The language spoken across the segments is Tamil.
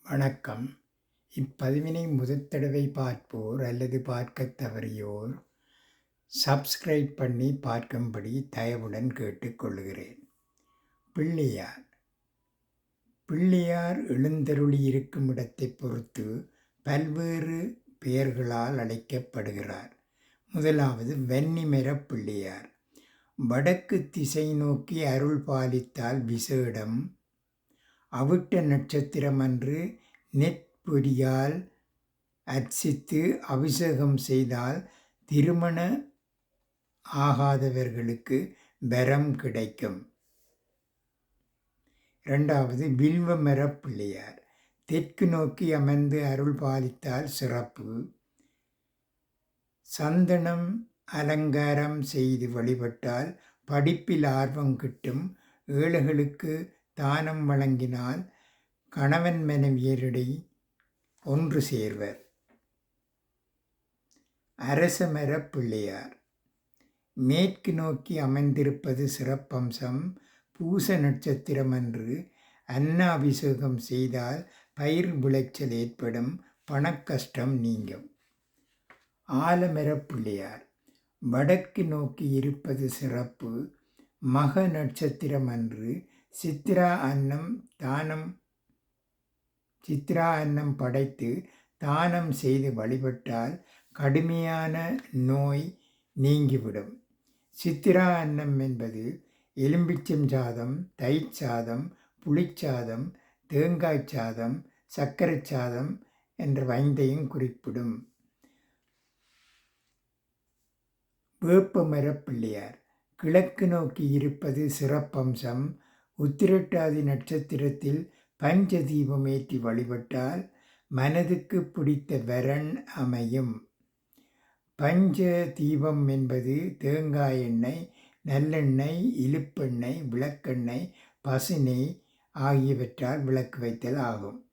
வணக்கம். இப்பதிவினை முதற்தடவை பார்ப்போர் அல்லது பார்க்கத் தவறியோர் சப்ஸ்கிரைப் பண்ணி பார்க்கும்படி தயவுடன் கேட்டுக்கொள்கிறேன். பிள்ளையார் பிள்ளையார் எழுந்தருளி இருக்கும் இடத்தைப் பொறுத்து பல்வேறு பெயர்களால் அழைக்கப்படுகிறார். முதலாவது வன்னிமரப் பிள்ளையார். வடக்கு திசை நோக்கி அருள் பாலித்தால் விசேடம். அவிட்ட நட்சத்திரம் அன்று நெற்பொரியால் அர்ச்சித்து அபிஷேகம் செய்தால் திருமண ஆகாதவர்களுக்கு வரம் கிடைக்கும். இரண்டாவது வில்வமரப் பிள்ளையார். தெற்கு நோக்கி அமர்ந்து அருள் பாலித்தால் சிறப்பு. சந்தனம் அலங்காரம் செய்து வழிபட்டால் படிப்பில் ஆர்வம் கிட்டும். ஏழைகளுக்கு தானம் வழங்கினால் கணவன் மனைவியரிடையே ஒன்று சேர்வர். அரசமரப் பிள்ளையார். மேற்கு நோக்கி அமைந்திருப்பது சிறப்பம்சம். பூச நட்சத்திரம் அன்று அன்னாபிஷேகம் செய்தால் பயிர் விளைச்சல் ஏற்படும், பணக்கஷ்டம் நீங்கும். ஆலமரப் பிள்ளையார். வடக்கு நோக்கி இருப்பது சிறப்பு. மக நட்சத்திரம் அன்று சித்ரா அன்னம் படைத்து தானம் செய்து வழிபட்டால் கடுமையான நோய் நீங்கிவிடும். சித்திரா அன்னம் என்பது எலும்பிச்சம் சாதம், தயிர் சாதம், புளிச்சாதம், தேங்காய் சாதம், சர்க்கரை சாதம் என்ற ஐந்தையும் குறிப்பிடும். வேப்பமரப் பிள்ளையார். கிழக்கு நோக்கி இருப்பது சிறப்பம்சம். உத்திரட்டாதி நட்சத்திரத்தில் பஞ்ச தீபம் ஏற்றி வழிபட்டால் மனதுக்கு பிடித்த வரன் அமையும். பஞ்ச தீபம் என்பது தேங்காய் எண்ணெய், நல்லெண்ணெய், இலுப்பெண்ணெய், விளக்கெண்ணெய், பசுநெய் ஆகியவற்றால் விளக்கு வைத்தல் ஆகும்.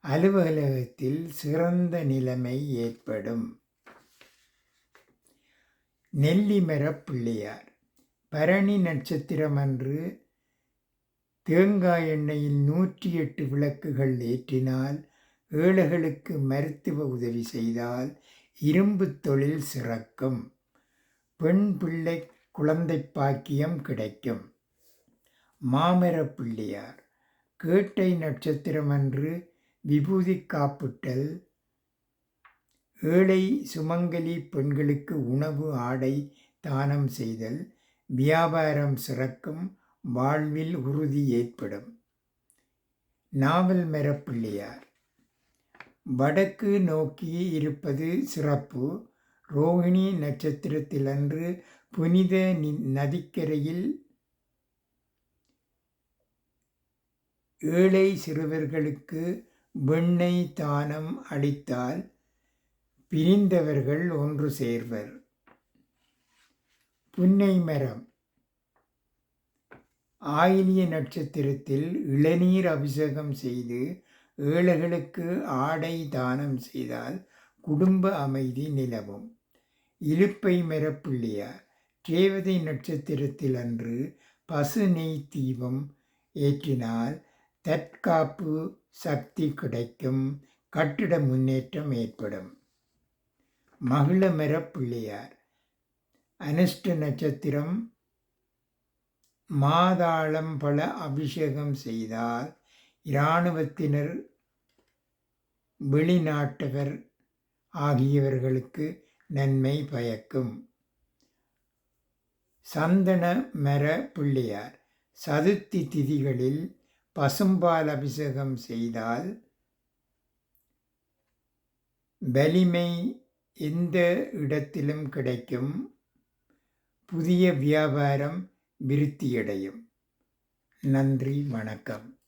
அலுவலகத்தில் சிறந்த நிலைமை ஏற்படும். நெல்லிமரப் பிள்ளையார். பரணி நட்சத்திரம் அன்று தேங்காய் எண்ணெயில் 108 விளக்குகள் ஏற்றினால், ஏழைகளுக்கு மருத்துவ உதவி செய்தால் இரும்பு தொழில் சிறக்கும். பெண் பிள்ளை குழந்தை பாக்கியம் கிடைக்கும். மாமரப் பிள்ளையார். கேட்டை நட்சத்திரம் அன்று விபூதி காப்பிட்டல். ஏழை சுமங்கலி பெண்களுக்கு உணவு ஆடை தானம் செய்தல் வியாபாரம் சிறக்கும், வாழ்வில் உறுதி ஏற்படும். நாவல் மரப் பிள்ளையார். வடக்கு நோக்கி இருப்பது சிறப்பு. ரோகிணி நட்சத்திரத்தில் அன்று புனித நதிக்கரையில் ஏழை சிறுவர்களுக்கு வெண்ணெய் தானம் அளித்தால் பிரிந்தவர்கள் ஒன்று சேர்வர். புன்னை மரம். ஆயிலிய நட்சத்திரத்தில் இளநீர் அபிஷேகம் செய்து ஏழைகளுக்கு ஆடை தானம் செய்தால் குடும்ப அமைதி நிலவும். இலுப்பை மரப் பிள்ளையார். ரேவதி நட்சத்திரத்தில் அன்று பசு நெய் தீபம் ஏற்றினால் தற்காப்பு சக்தி கிடைக்கும், கட்டிட முன்னேற்றம் ஏற்படும். மகிழ மரப் பிள்ளையார். அனுஷ்ட நட்சத்திரம் மாதாளம் பல அபிஷேகம் செய்தால் இராணுவத்தினர், வெளிநாட்டவர் ஆகியவர்களுக்கு நன்மை பயக்கும். சந்தன மர பிள்ளையார். சதுர்த்தி திதிகளில் பசும்பால் அபிஷேகம் செய்தால் வலிமை எந்த இடத்திலும் கிடைக்கும், புதிய வியாபாரம் விருத்தியடையும். நன்றி, வணக்கம்.